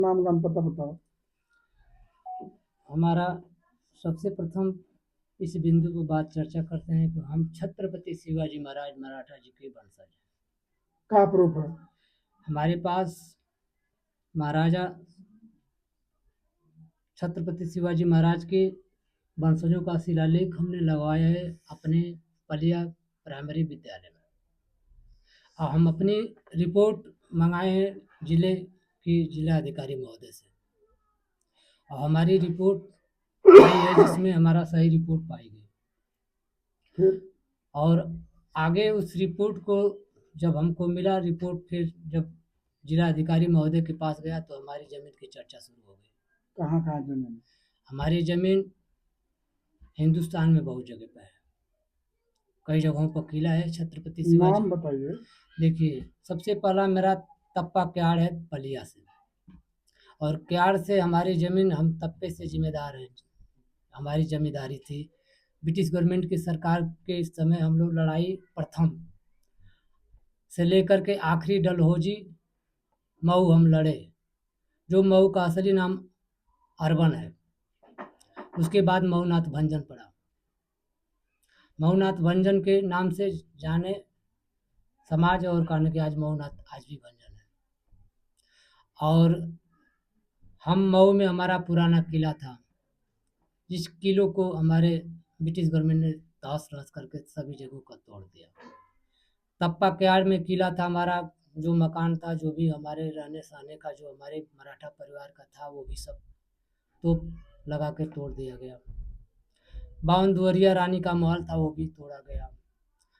नाम गाम पता बताओ। हमारा सबसे प्रथम इस बिंदु पर बात चर्चा करते हैं कि हम छत्रपति शिवाजी महाराज मराठा जी के वंशज हैं। क्या प्रूफ है? हमारे पास महाराजा छत्रपति शिवाजी महाराज के वंशजों का शिलालेख हमने लगवाया है अपने पलिया प्राइमरी विद्यालय में, और हम अपनी रिपोर्ट मंगाए हैं जिले की जिला अधिकारी महोदय से, और हमारी रिपोर्ट आई है जिसमें हमारा सही रिपोर्ट पाई गई। फिर और आगे उस रिपोर्ट को जब हमको मिला रिपोर्ट, फिर जब जिला अधिकारी महोदय के पास गया तो हमारी ज़मीन की चर्चा शुरू हो गई। कहाँ कहाँ जमीन? हमारी ज़मीन हिंदुस्तान में बहुत जगह पर है, कई जगहों पर किला है छत्रपति शिवाजी। नाम बताइए। देखिए, सबसे पहला मेरा तप्पा क्याड़ है पलिया से, और क्याड़ से हमारी ज़मीन हम तप्पे से जिम्मेदार हैं। हमारी जमींदारी थी ब्रिटिश गवर्नमेंट की सरकार के समय। हम लोग लड़ाई प्रथम से लेकर के आखिरी डलहौजी मऊ हम लड़े, जो मऊ का असली नाम अरबन है। उसके बाद मऊनाथ भंजन पड़ा। मऊनाथ भंजन के नाम से जाने समाज और कारण के आज मऊनाथ आज भी भंजन है। और हम मऊ में हमारा पुराना किला था, जिस किलों को हमारे ब्रिटिश गवर्नमेंट ने तहस नहस करके सभी जगहों का तोड़ दिया। तप्पा क्याड़ में किला था हमारा, जो मकान था, जो भी हमारे रहने सहने का, जो हमारे मराठा परिवार का था, वो भी सब तोप लगा के तोड़ दिया गया। बावन दुवरिया रानी का महल था, वो भी तोड़ा गया।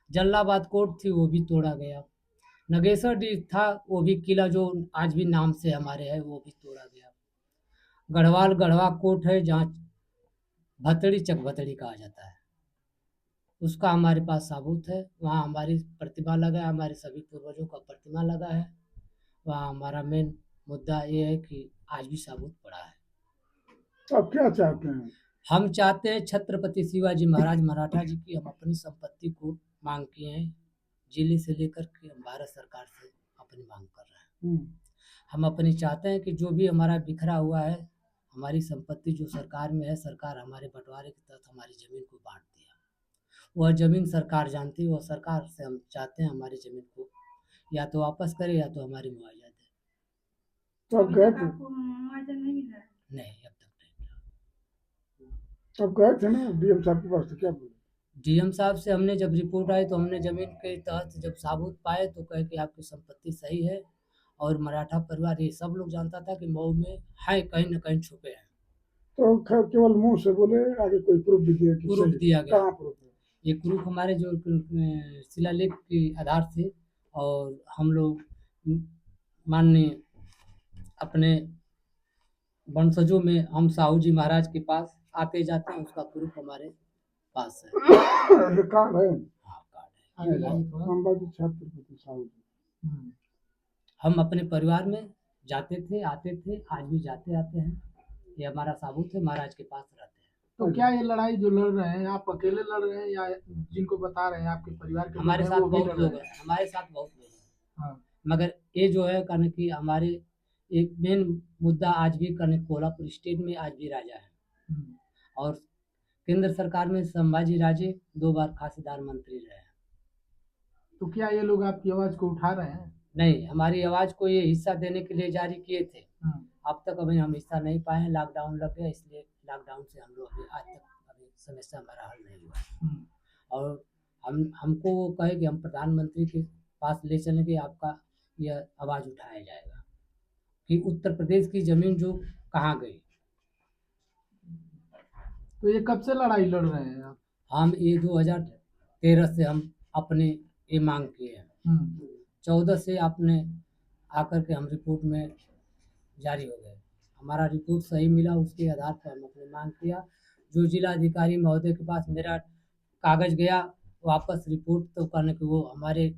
जल्लाबाद कोट थी, वो भी तोड़ा गया। नगेश्वर डी था, वो भी किला जो आज भी नाम से हमारे है, वो भी तोड़ा गया। गढ़वाल गढ़वा कोट है, जहाँ भतड़ी चक भतड़ी कहा जाता है, उसका हमारे पास साबूत है। वहाँ हमारी प्रतिमा लगा है, हमारे सभी पूर्वजों का प्रतिमा लगा है। वहाँ हमारा मेन मुद्दा ये है कि आज भी साबूत पड़ा है। अब क्या चाहते हैं? हम चाहते हैं छत्रपति शिवाजी महाराज मराठा जी की हम अपनी संपत्ति को मांग किए हैं, जिले से लेकर के हम भारत सरकार से अपनी मांग कर रहे हैं। हम अपनी चाहते हैं कि जो भी हमारा बिखरा हुआ है, हमारी संपत्ति जो सरकार में है, सरकार हमारे बंटवारे के तहत हमारी ज़मीन को बांट दिया। वह ज़मीन सरकार जानती है, वह सरकार से हम चाहते हैं हमारी ज़मीन को या तो वापस करे या तो हमारी मुआवजा दे। तो अब गए थे? नहीं, अब तक नहीं मिला। अब गए थे ना डीएम साहब के पास, तो क्या बोले? डीएम साहब से हमने जब रिपोर्ट आई तो हमने ज़मीन के तहत जब साबूत पाए तो कहे कि आपकी संपत्ति सही है, और मराठा परिवार ये सब लोग जानता था कि मऊ में है, कहीं न कहीं छुपे हैं। तो केवल मुंह से बोले, आगे कोई प्रूफ भी दिया कि प्रूफ सही? दिया गया। कहाँ प्रूफ है? ये प्रूफ हमारे जो शिलालेख के आधार से, और हम लोग माननीय अपने वंशजों में हम साहू जी महाराज के पास आते जाते हैं, उसका प्रूफ हमारे पास है। रिकॉर्ड है? हाँ, कार्ड है। संभाजी छत्रपति साहू जी। हम अपने परिवार में जाते थे, आते थे, आज भी जाते आते हैं। ये हमारा साबूत है, महाराज के पास रहते हैं। तो क्या ये लड़ाई जो लड़ रहे हैं, आप अकेले लड़ रहे हैं या जिनको बता रहे हैं आपके परिवार के हमारे लोग साथ हैं, वो भी बहुत लड़ लोग रहे हैं, हमारे साथ बहुत लोग हैं। हाँ। मगर ये जो है कारण कि हमारे एक मेन मुद्दा आज भी कारण कोल्हापुर स्टेट में आज भी राजा है, और केंद्र सरकार में संभाजी राजे 2 बार खासीदार मंत्री रहे हैं। तो क्या ये लोग आपकी आवाज को उठा रहे हैं? नहीं, हमारी आवाज़ को ये हिस्सा देने के लिए जारी किए थे। अब तक अभी हम हिस्सा नहीं पाए हैं, लॉकडाउन लग गया, इसलिए लॉकडाउन से हम लोग अभी आज तक अभी समस्या हमारा हल नहीं हुआ। और हमको वो कहे कि हम प्रधानमंत्री के पास ले चलेंगे, आपका यह आवाज़ उठाया जाएगा कि उत्तर प्रदेश की ज़मीन जो कहाँ गई। तो ये कब से लड़ाई लड़ रहे हैं आप? हम ये 2013 से हम अपने ये मांग किए हैं। 14 से आपने आकर के हम रिपोर्ट में जारी हो गए। हमारा रिपोर्ट सही मिला, उसके आधार पर हम अपनी मांग किया। जो जिला अधिकारी महोदय के पास मेरा कागज़ गया वापस रिपोर्ट, तो कहने कि वो हमारे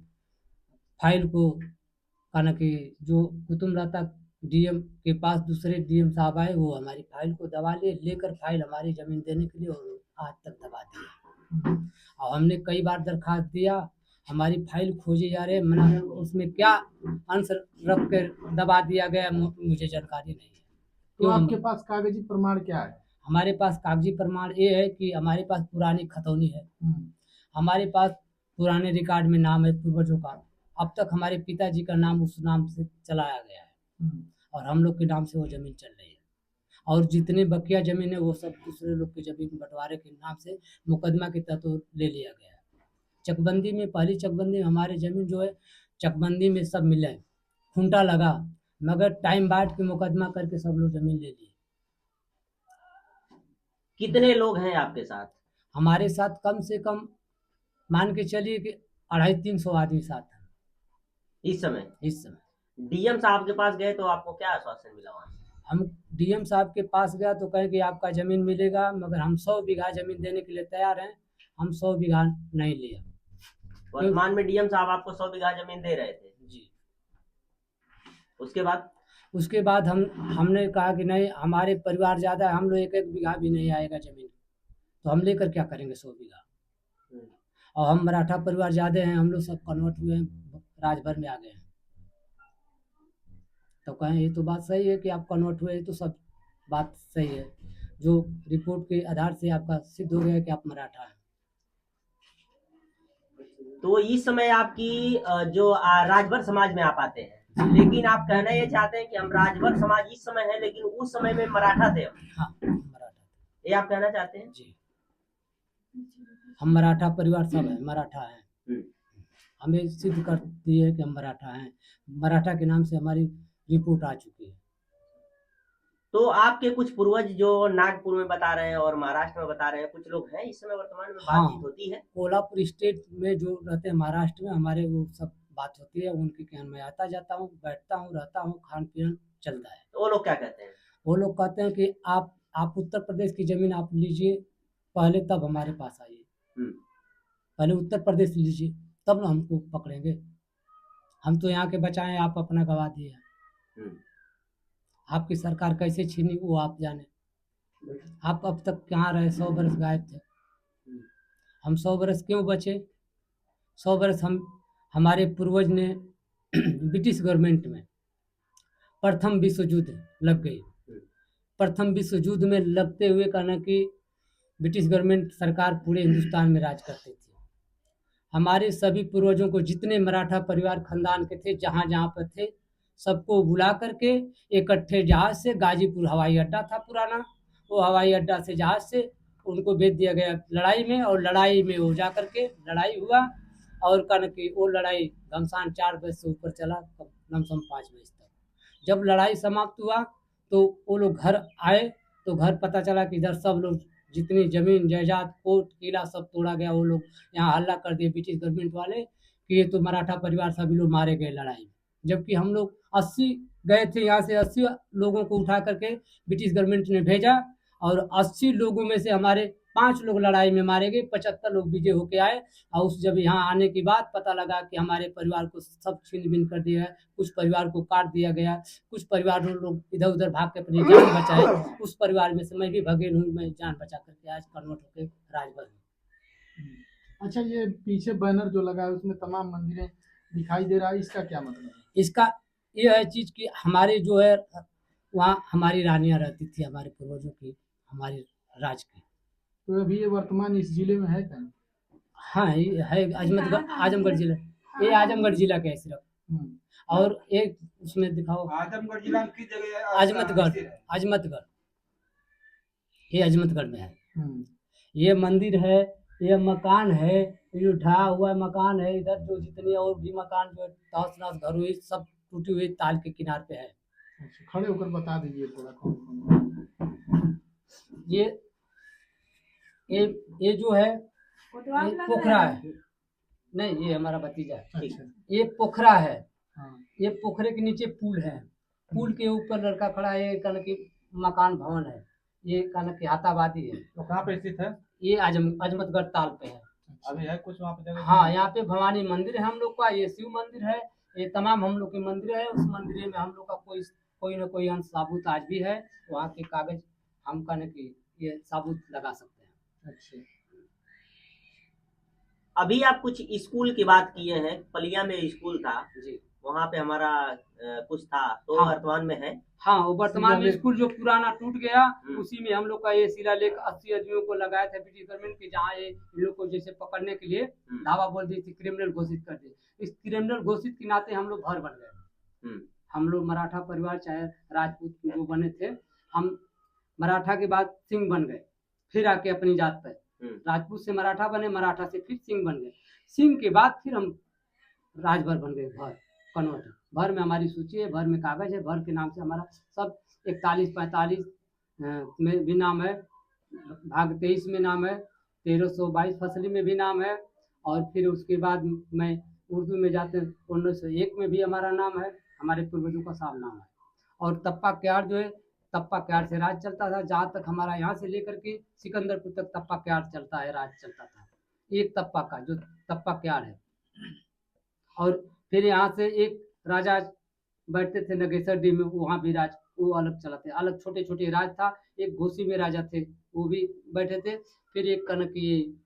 फाइल को कहना कि जो कुतुब रहता डीएम के पास दूसरे डीएम साहब आए, वो हमारी फाइल को दबा लिए, लेकर फाइल हमारी ज़मीन देने के लिए, और आज तक दबा दिया। और हमने कई बार दरखास्त दिया, हमारी फाइल खोजे जा रहे हैं, मना उसमें क्या आंसर रख कर दबा दिया गया मुझे जानकारी नहीं है। तो आपके पास कागजी प्रमाण क्या है? हमारे पास कागजी प्रमाण ये है कि हमारे पास पुरानी खतौनी है, हमारे पास पुराने रिकॉर्ड में नाम है पूर्वजों का। अब तक हमारे पिताजी का नाम उस नाम से चलाया गया है और हम लोग के नाम से वो ज़मीन चल रही है। और जितने बकिया ज़मीन है वो सब दूसरे लोग की ज़मीन बँटवारे के नाम से मुकदमा के तहत वो ले लिया गया है। चकबंदी में, पहली चकबंदी में हमारी ज़मीन जो है चकबंदी में सब मिले, खूंटा लगा, मगर टाइम बाट के मुकदमा करके सब लोग ज़मीन ले लिए। कितने लोग हैं आपके साथ? हमारे साथ कम से कम मान के चलिए कि 250-300 आदमी साथ हैं इस समय इस समय। डीएम साहब के पास गए तो आपको क्या आश्वासन मिला वहां से? हम डीएम साहब के पास गया तो कहे कि आपका ज़मीन मिलेगा, मगर हम 100 बीघा ज़मीन देने के लिए तैयार हैं, हम 100 बीघा नहीं लिया। वर्तमान में डीएम साहब आपको 100 बीघा जमीन दे रहे थे जी। उसके बाद हमने कहा कि नहीं, हमारे परिवार ज़्यादा है, हम लोग 1-1 बीघा भी नहीं आएगा ज़मीन, तो हम लेकर क्या करेंगे 100 बीघा। और हम मराठा परिवार ज़्यादा हैं, हम लोग सब कन्वर्ट हुए हैं, राजभर में आ गए हैं। तो कहें ये तो बात सही है कि आप कन्वर्ट हुए, तो सब बात सही है, जो रिपोर्ट के आधार से आपका सिद्ध हो गया कि आप मराठा हैं। तो इस समय आपकी जो राजभर समाज में आप आते हैं, लेकिन आप कहना ये चाहते हैं कि हम राजभर समाज इस समय है लेकिन उस समय में मराठा थे। हाँ, मराठा थे। ये आप कहना चाहते हैं? जी, हम मराठा परिवार सब है, मराठा हैं। हमें सिद्ध कर दिए कि हम मराठा हैं, मराठा के नाम से हमारी रिपोर्ट आ चुकी है। तो आपके कुछ पूर्वज जो नागपुर में बता रहे हैं और महाराष्ट्र में बता रहे हैं, कुछ लोग हैं इस समय वर्तमान में बातचीत होती है? कोल्हापुर स्टेट में जो रहते हैं महाराष्ट्र में, हमारे वो सब बात होती है, उनके कहने में आता जाता हूँ, बैठता हूँ, रहता हूँ, खान पीन चलता है। तो वो लोग क्या कहते हैं? वो लोग कहते हैं कि आप उत्तर प्रदेश की ज़मीन आप लीजिए पहले, तब हमारे पास आइए। पहले उत्तर प्रदेश लीजिए, तब ना हमको पकड़ेंगे। हम तो यहाँ के बचाएं, आप अपना गवा दिए। आपकी सरकार कैसे छीनी वो आप जाने। आप अब तक कहाँ रहे? 100 बरस गायब थे। हम 100 बरस क्यों बचे? 100 बरस हमारे पूर्वज ने ब्रिटिश गवर्नमेंट में प्रथम विश्व युद्ध लग गई। प्रथम विश्व युद्ध में लगते हुए कहना कि ब्रिटिश गवर्नमेंट सरकार पूरे हिंदुस्तान में राज करती थी। हमारे सभी पूर्वजों को, जितने मराठा परिवार खानदान के थे, जहाँ जहाँ पर थे, सबको बुला करके इकट्ठे जहाज से, गाजीपुर हवाई अड्डा था पुराना, वो हवाई अड्डा से जहाज से उनको भेज दिया गया लड़ाई में। और लड़ाई में वो जा करके लड़ाई हुआ और कहना कि वो लड़ाई घमसान 4 बजे से ऊपर चला, लमसम 5 बजे तक। जब लड़ाई समाप्त हुआ तो वो लोग घर आए, तो घर पता चला कि इधर सब लोग जितनी ज़मीन जायदाद कोर्ट किला सब तोड़ा गया। वो लोग यहाँ हल्ला कर दिए ब्रिटिश गवर्नमेंट वाले कि ये तो मराठा परिवार सभी लोग मारे गए लड़ाई में। जबकि हम लोग 80 गए थे, यहाँ से 80 लोगों को उठा करके ब्रिटिश गवर्नमेंट ने भेजा और 80 लोगों में से हमारे 5 लोग लड़ाई में मारे गए, 75 लोग विजय होके आए। और उस जब यहाँ आने के बाद पता लगा कि हमारे परिवार को सब छीन बीन कर दिया है, कुछ परिवार को काट दिया गया, कुछ परिवार लोग इधर उधर भाग के अपनी जान बचाए। उस परिवार में से मैं भी भगेल हूँ, मैं जान बचा करके आज कन्वर्ट होकर राजभर हूँ। अच्छा, ये पीछे बैनर जो लगा है उसमें तमाम मंदिरें दिखाई दे रहा है, इसका क्या मतलब है? इसका ये है चीज़ कि हमारे जो है वहाँ हमारी रानियाँ रहती थी, हमारे पूर्वजों की, हमारे राज की। तो अभी ये वर्तमान इस जिले में है क्या? हाँ, ये है आजमगढ़ जिला। ये आजमगढ़ जिला का है सिर्फ। और एक उसमें दिखाओ आजमगढ़ जिला की जगह अजमतगढ़, ये अजमतगढ़ में है। ये मंदिर है, ये मकान है, ये ढहा हुआ मकान है। इधर जो जितने और भी मकान जो तहस नहस घर हुई सब टूटी हुई ताल के किनार पे है। अच्छा, खड़े होकर बता दीजिए थोड़ा कौन कौन। ये जो है ये पोखरा है। नहीं, ये हमारा भतीजा है। अच्छा। ये पोखरा है। हाँ। ये पोखरे के नीचे पुल है, पुल के ऊपर लड़का खड़ा है। ये कहना कि मकान भवन है, ये कहना कि हाथाबादी है। तो कहाँ पे स्थित है? ये अजमतगढ़ ताल पे है। अभी है कुछ वहाँ पे जगह? हाँ, यहाँ पे भवानी मंदिर है हम लोग का, ये शिव मंदिर है, ये तमाम हम लोग के मंदिर है। उस मंदिर में हम लोग का कोई ना कोई अंश साबुत आज भी है। वहाँ के कागज हम कहने की ये साबुत लगा सकते हैं। अच्छा। अभी आप कुछ स्कूल की बात किए हैं, पलिया में स्कूल था जी। वहाँ पे हमारा कुछ था तो हाँ। वर्तमान में है। हाँ, वो वर्तमान में शिलालेख। स्कूल जो पुराना टूट गया, हम्म। उसी में हम लोग का ये शिलालेख 80 आदमियों को लगाया था ब्रिटिश गवर्नमेंट की, जहाँ ये इन लोग को जैसे पकड़ने के लिए धावा बोल दी थी, क्रिमिनल घोषित कर दी। इस क्रिमिनल घोषित के नाते हम लोग भर बन गए। हम्म। हम लोग मराठा परिवार चाहे राजपूत जो बने थे, हम मराठा के बाद सिंह बन गए, फिर आके अपनी जात पे राजपूत से मराठा बने, मराठा से फिर सिंह बन गए, सिंह के बाद फिर हम राजभर बन गए, भर कन्वर्ट। भर में हमारी सूची है, भर में कागज है, भर के नाम से हमारा सब 41-45 में भी नाम है, भाग 23 में नाम है, 1322 फसली में भी नाम है, और फिर उसके बाद मैं उर्दू में जाते 1901 में भी हमारा नाम है, हमारे पूर्वजों का सब नाम है। और तप्पा क्यार जो है, तप्पा क्यार से राज चलता था, जहाँ तक हमारा यहाँ से लेकर के सिकंदरपुर तक तप्पा क्यार चलता है, राज चलता था, एक तप्पा का जो तप्पा क्यार है। और फिर यहाँ से एक राजा बैठते थे नगेसर डी में, वहाँ भी राज वो अलग चलाते, अलग छोटे छोटे राज था। एक घोसी में राजा थे, वो भी बैठे थे। फिर एक कनक की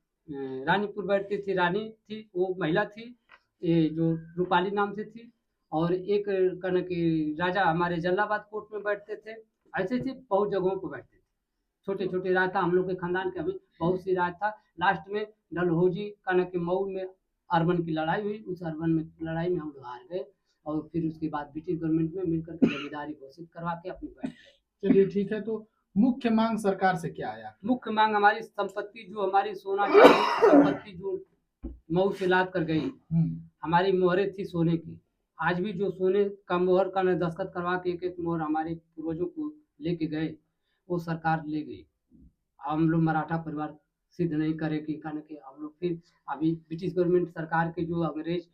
रानीपुर बैठती थी, रानी थी, वो महिला थी, ये जो रूपाली नाम से थी। और एक कनक की राजा हमारे जलालाबाद कोर्ट में बैठते थे। ऐसे ऐसे बहुत जगहों पर बैठते थे, छोटे छोटे राज था। हम लोग के खानदान के अभी बहुत सी राज था। लास्ट में डलहौजी कनक के मऊ में अर्बन की लड़ाई हुई, उस अर्बन में लड़ाई में हम लोग हार गए, और फिर उसके बाद ब्रिटिश गवर्नमेंट में मिलकर के जमींदारी घोषित करवा के अपनी बैठ गए। चलिए ठीक है, तो मुख्य मांग सरकार से क्या आया? मुख्य मांग हमारी संपत्ति, जो हमारी सोना चांदी संपत्ति जो मऊ से लाद कर गई, हमारी मोहरें थी सोने की, आज भी जो सोने का मोहर का दस्तखत करवा के एक एक मोहर हमारे पूर्वजों को लेके गए, वो सरकार ले गई। हम लोग मराठा परिवार सिद्ध नहीं करे कि कहने के हम लोग फिर अभी ब्रिटिश गवर्नमेंट सरकार के जो अंग्रेज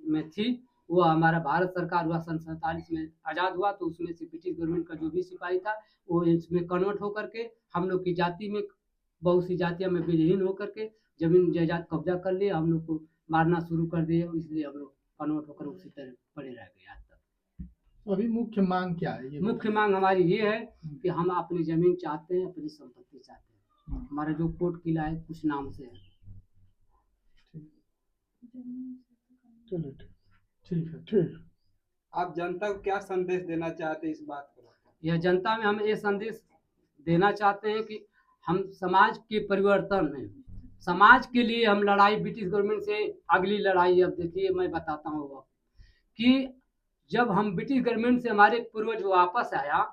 में थी, वो हमारा भारत सरकार हुआ सन 47 में आज़ाद हुआ, तो उसमें से ब्रिटिश गवर्नमेंट का जो भी सिपाही था वो इसमें कन्वर्ट होकर के हम लोग की जाति में, बहुत सी जातियों में विलीन होकर के जमीन जायदाद कब्जा कर लिए, हम लोग को मारना शुरू कर दिए, इसलिए हम लोग कन्वर्ट होकर उसी तरह पड़े रह गए आज तक। तो अभी मुख्य मांग क्या है? ये मुख्य मांग हमारी ये है कि हम अपनी जमीन चाहते हैं, अपनी संपत्ति चाहते हैं। हमारा जो कोर्ट किला है कुछ नाम से है। चलिए ठीक है, ठीक। आप जनता को क्या संदेश देना चाहते हैं इस बात को? यह जनता में हम ये संदेश देना चाहते हैं कि हम समाज के परिवर्तन में, समाज के लिए हम लड़ाई ब्रिटिश गवर्नमेंट से अगली लड़ाई, अब देखिए मैं बताता हूँ कि जब हम ब्रिटिश गवर्नमेंट से हमारे पूर्वज वापस आया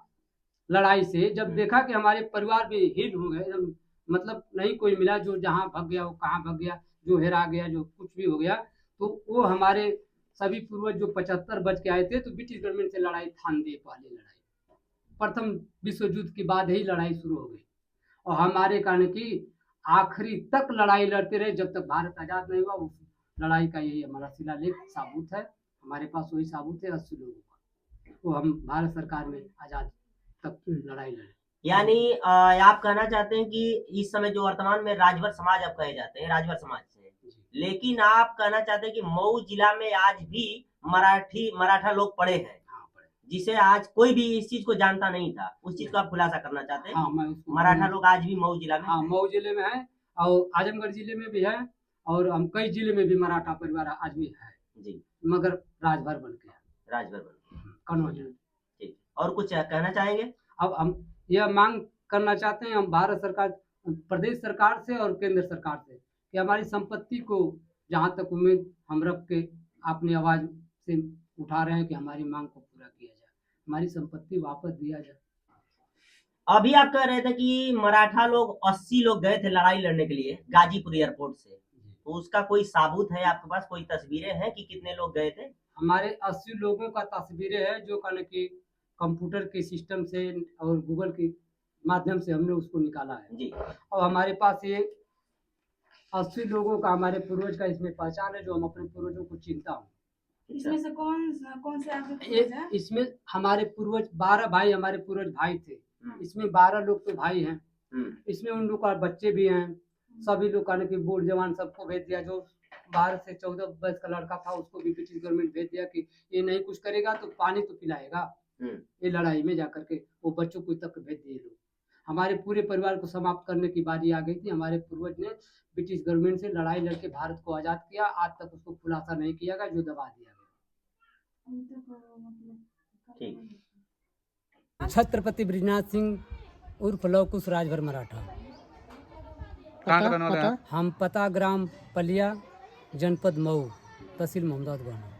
लड़ाई से, जब देखा कि हमारे परिवार भी हीन हो गए, मतलब नहीं कोई मिला, जो जहाँ भाग गया वो कहाँ भाग गया, जो हेरा गया, जो कुछ भी हो गया, तो वो हमारे सभी पूर्वज जो 75 बच के आए थे, तो ब्रिटिश गवर्नमेंट से लड़ाई ठान दी। पहली लड़ाई प्रथम विश्व युद्ध के बाद ही लड़ाई शुरू हो गई, और हमारे कारण की आखिरी तक लड़ाई लड़ते रहे जब तक भारत आज़ाद नहीं हुआ। उस लड़ाई का यही हमारा शिलालेख साबूत है, हमारे पास वही साबूत है 80 लोगों का, वो हम भारत सरकार में आज़ाद तक लड़ाई लड़े। यानी आप कहना चाहते हैं कि इस समय जो वर्तमान में राजभर समाज आप कहे जाते हैं, राजभर समाज से, लेकिन आप कहना चाहते हैं कि मऊ जिला में आज भी मराठा लोग पड़े हैं, जिसे आज कोई भी इस चीज को जानता नहीं था, उस चीज का आप खुलासा करना चाहते हैं? हाँ, मैं मराठा लोग आज भी मऊ जिला में? हाँ, मऊ जिले में है, और आजमगढ़ जिले में भी है, और हम कई जिले में भी मराठा परिवार आज भी है जी, मगर राजभर बन गया, राजभर बन कन्वर्जन। ठीक, और कुछ कहना चाहेंगे? अब हम यह मांग करना चाहते हैं, हम भारत सरकार, प्रदेश सरकार से और केंद्र सरकार से, कि हमारी संपत्ति को जहाँ तक उम्मीद हम रख के अपनी आवाज़ से उठा रहे हैं कि हमारी मांग को पूरा किया जाए, हमारी संपत्ति वापस दिया जाए। अभी आप कह रहे थे कि मराठा लोग 80 लोग गए थे लड़ाई लड़ने के लिए गाजीपुर एयरपोर्ट से, तो उसका कोई साबूत है आपके पास? कोई तस्वीरें हैं कि कितने लोग गए थे? हमारे 80 लोगों का तस्वीरें हैं, जो कहने की कंप्यूटर के सिस्टम से और गूगल के माध्यम से हमने उसको निकाला है जी, और हमारे पास ये 80 लोगों का हमारे पूर्वज का इसमें पहचान है, जो हम अपने पूर्वजों को चिंता हूँ। इसमें से कौन से आपके पूर्वज हैं? इसमें हमारे पूर्वज 12 भाई, हमारे पूर्वज भाई थे, इसमें 12 लोग तो भाई हैं, इसमें उन लोग का बच्चे भी हैं, सभी लोग कहने की बूढ़ जवान सबको भेज दिया। जो 12 से 14 वर्ष का लड़का था उसको भी ब्रिटिश गवर्नमेंट भेज दिया कि ये नहीं कुछ करेगा तो पानी तो पिलाएगा, ये लड़ाई में जाकर के वो बच्चों को तक भेज दिए लोग। हमारे पूरे परिवार को समाप्त करने की बारी आ गई थी। हमारे पूर्वज ने ब्रिटिश गवर्नमेंट से लड़ाई लड़के भारत को आज़ाद किया, आज तक उसको खुलासा नहीं किया गया, जो दबा दिया गया। ठीक। छत्रपति बृजनाथ सिंह उर्फ लवकुश राजभर मराठा। कहाँ का रहने वाले हैं? हम पता ग्राम पलिया, जनपद मऊ, तहसील मोहम्मदाबाद।